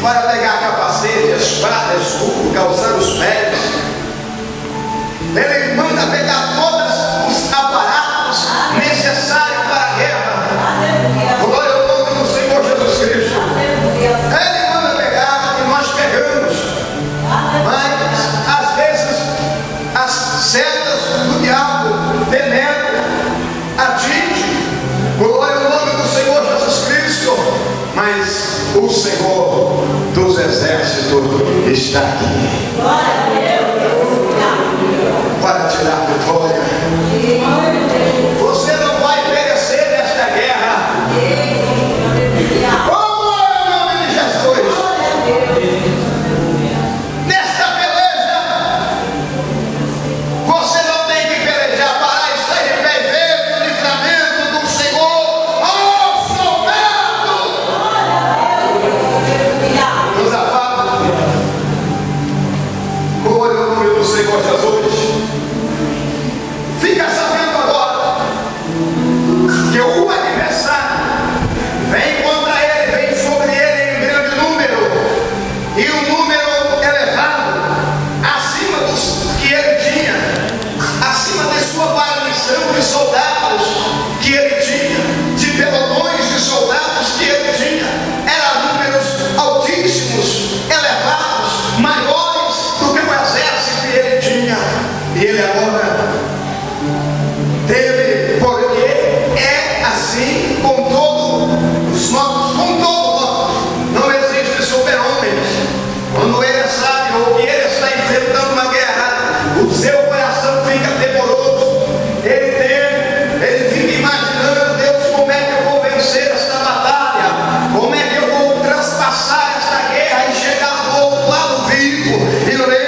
para pegar capacete, espada, escudo, calçar os pés. Ele manda pegar todos os aparatos necessários para a guerra. Glória ao nome do Senhor Jesus Cristo. Ele manda pegar e nós pegamos. Mas às vezes as setas do diabo penetram, atingem. Glória ao nome do Senhor Jesus Cristo. Mas o Senhor dos exércitos está aqui para tirar a vitória. Você não vai perecer nesta guerra. Como é o nome de Jesus? Nesta peleja, você não tem que pelejar, parar e sair de pé e ver o livramento do Senhor. Oh, soldado! Nos afasta. Glória ao nome do Senhor Jesus. Fica sabendo agora que o adversário vem contra ele, vem sobre ele em grande número, e um número elevado, acima dos que ele tinha, acima de sua guarnição de soldados que ele tinha, de pelotões de soldados que ele tinha. Eram números altíssimos, elevados, maiores do que o exército que ele tinha. E ele agora teve, porque é assim com todos os nossos, com todos nós. Não existe super-homens. Quando ele sabe ou que ele está enfrentando uma guerra, o seu coração fica temoroso. Ele fica imaginando: Deus, como é que eu vou vencer esta batalha? Como é que eu vou traspassar esta guerra e chegar do outro lado vivo, ileso?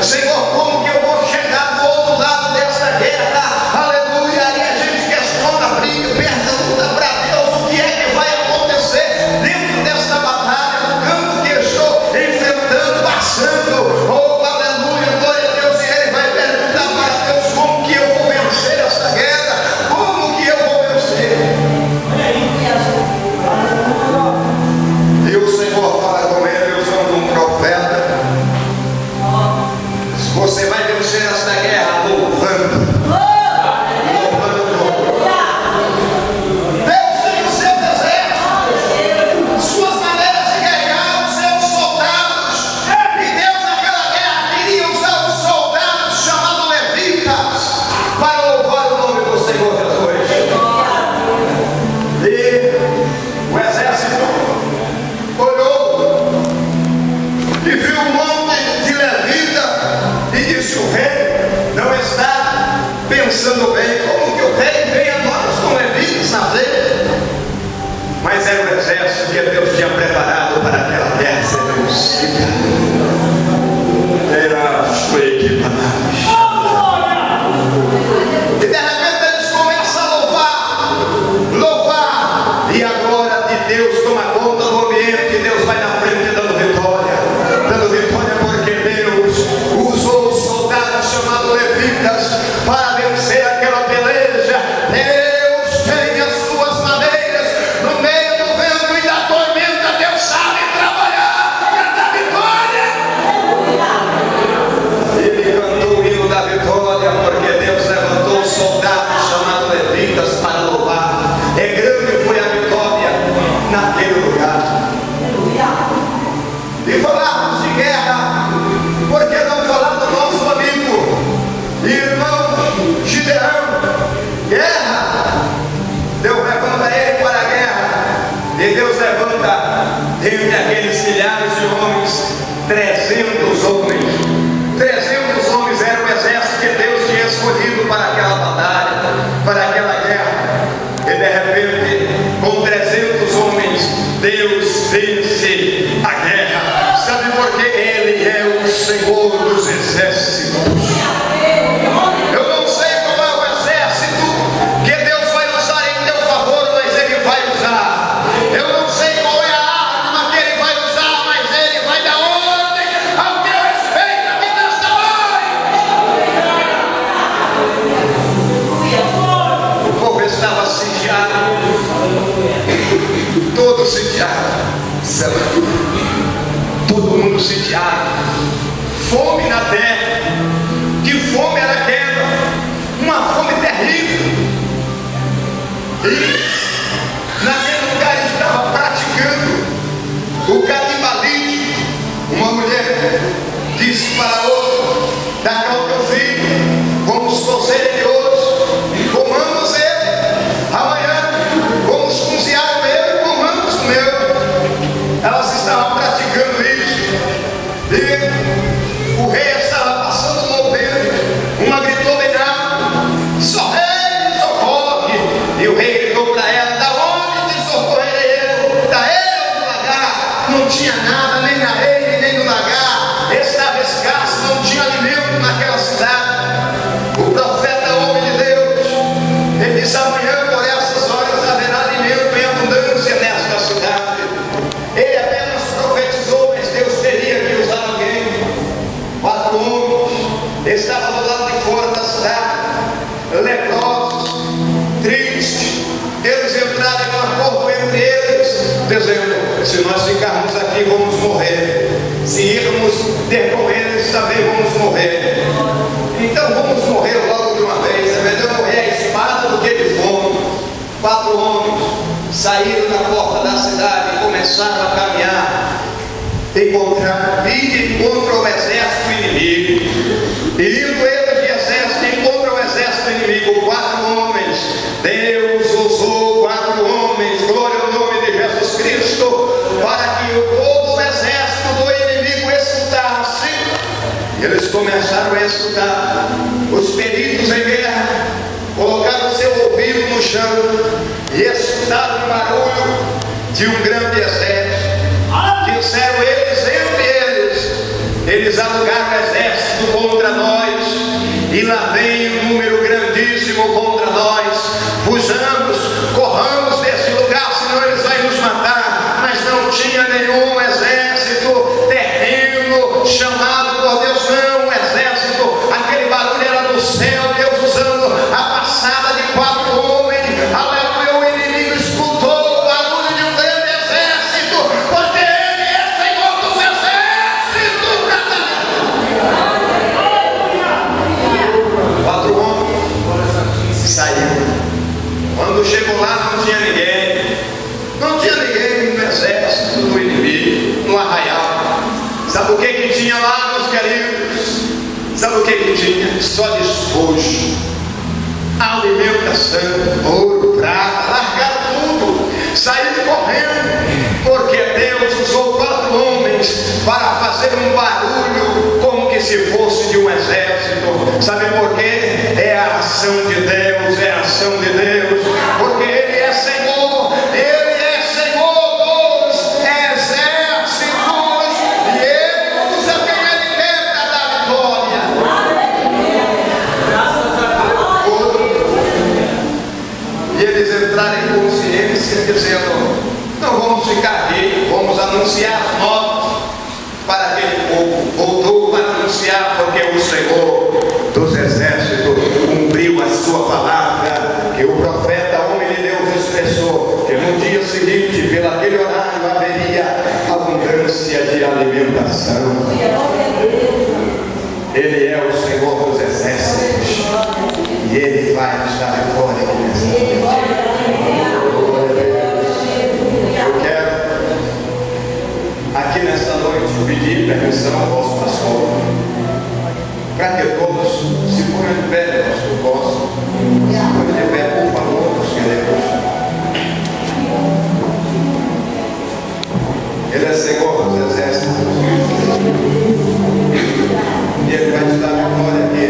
Senhor, como que eu vou chegar do outro lado desta guerra? Aleluia! E a gente questiona, briga, pergunta para Deus o que é que vai acontecer dentro desta batalha, no campo que eu estou enfrentando, passando. Oh, aleluia, glória a Deus. E ele vai perguntar para Deus: como que eu vou vencer esta guerra? Como que eu vou vencer? E o Senhor fala com ele usando um profeta: você vai vencer esta guerra louvando. Deus tem o seu deserto, suas maneiras de guerrear, os seus soldados. E Deus naquela guerra queria usar os soldados chamados levitas para louvar o nome do Senhor Jesus. E o exército olhou e viu um monte de levita e disse: o rei não está pensando bem. Como que o rei vem a nós com levitas na frente? Mas era o exército que Deus tinha preparado para aquela guerra. Era a sua equipe. E de repente eles começam a louvar, e a glória de Deus toma conta do ambiente. E Deus vai na frente dando vitória, porque Deus usou os soldados chamados levitas para vencer aquela peleja. Deus tem as suas maneiras no meio do vento e da tormenta. Deus sabe trabalhar para dar vitória. Ele cantou o hino da vitória, porque Deus levantou soldados chamados levitas para louvar. É grande foi a vitória naquele lugar. E falarmos de guerra, por que não falar do nosso amigo e irmão Gideão? Guerra! Deus levanta ele para a guerra, e Deus levanta entre aqueles milhares de homens 300 homens. 300 homens era o exército que Deus tinha escolhido para aquela batalha, para aquela guerra. E de repente, com 300 homens, Deus vence a guerra. Sabe por quê? Ele é o Senhor dos exércitos. Eu não sei qual é o exército que Deus vai usar em teu favor, mas Ele vai usar. Eu não sei qual é a arma que Ele vai usar, mas Ele vai dar ordem ao teu respeito aqui nesta noite. O povo estava sitiado, todo sitiado. mundo sitiado, fome na terra. Que fome era aquela? Uma fome terrível. E naquele lugar ele estava praticando o canibalismo. Uma mulher disse para outra: daqui ao teu filho, vamos cozer ele hoje, comamos ele, amanhã vamos cozinhar o meu e comamos o meu. Elas estavam praticando isso, e o rei estava passando no vento. Uma gritou bem alto: socorre, socorre. E o rei gritou para ela: da onde te socorrerei eu? Da ele ou do lagar? Não tinha nada, nem na ele, nem no lagar. Estava escasso, não tinha alimento naquela cidade. O profeta, homem de Deus, ele disse: amanhã por essas horas haverá alimento em abundância nesta cidade. Ele apenas profetizou, mas Deus teria que usar alguém. 4 homens estavam do lado de fora da cidade, leprosos, tristes. Eles entraram em um acordo entre eles, dizendo: se nós ficarmos aqui vamos morrer, se irmos ter com eles também vamos morrer. Então vamos morrer logo de uma vez. É melhor morrer a espada do que de fome. 4 homens saíram da porta da cidade e começaram a caminhar, encontram o exército inimigo. E indo eles de exército, encontram o exército inimigo. 4 homens, Deus usou 4 homens, glória ao nome de Jesus Cristo, para que todo o exército do inimigo escutasse. E eles começaram a escutar. Os peritos em guerra colocaram seu ouvido no chão e escutaram o barulho de um grande exército. Disseram eles entre eles alugaram o exército contra nós, e lá vem um número grandíssimo contra nós. Fujamos, corramos desse lugar, senão eles vão nos matar. Mas não tinha nenhum exército terreno chamado por Deus, não. Um exército, aquele barulho era do céu, Deus usando a passada de 4 homens. Aleluia, o inimigo escutou o barulho de um grande exército, porque ele é Senhor dos exércitos. 4 homens saíram. Quando chegou lá não tinha ninguém. Não tinha ninguém no exército do inimigo, no arraial. Sabe o que tinha lá, meus queridos? Sabe o que tinha? Só despojo, alimentação, ouro, prata. Largaram tudo, saíram correndo, porque Deus usou 4 homens para fazer um barulho como que se fosse de um exército. Sabe por quê? É a ação de Deus, é a ação de Deus, porque Ele é Senhor, Ele é Senhor dos exércitos, e Ele usa quem Ele quer para dar vitória. E eles entraram em consciência, dizendo: não vamos ficar aqui, vamos anunciar as novas para aquele povo. Voltou para anunciar, porque o Senhor dos exércitos cumpriu a sua palavra, que o profeta, homem de Deus, expressou que no dia seguinte, pelo aquele horário, haveria abundância de alimentação. Ele é o Senhor dos exércitos, e Ele vai nos dar vitória aqui nessa noite. Eu quero aqui nesta noite pedir permissão ao vosso pastor, para que todos se ponham de pé, pastor. Posso? Se ponham de pé, por favor, meus queridos. Ele é Senhor dos exércitos, e Ele vai te dar vitória aqui.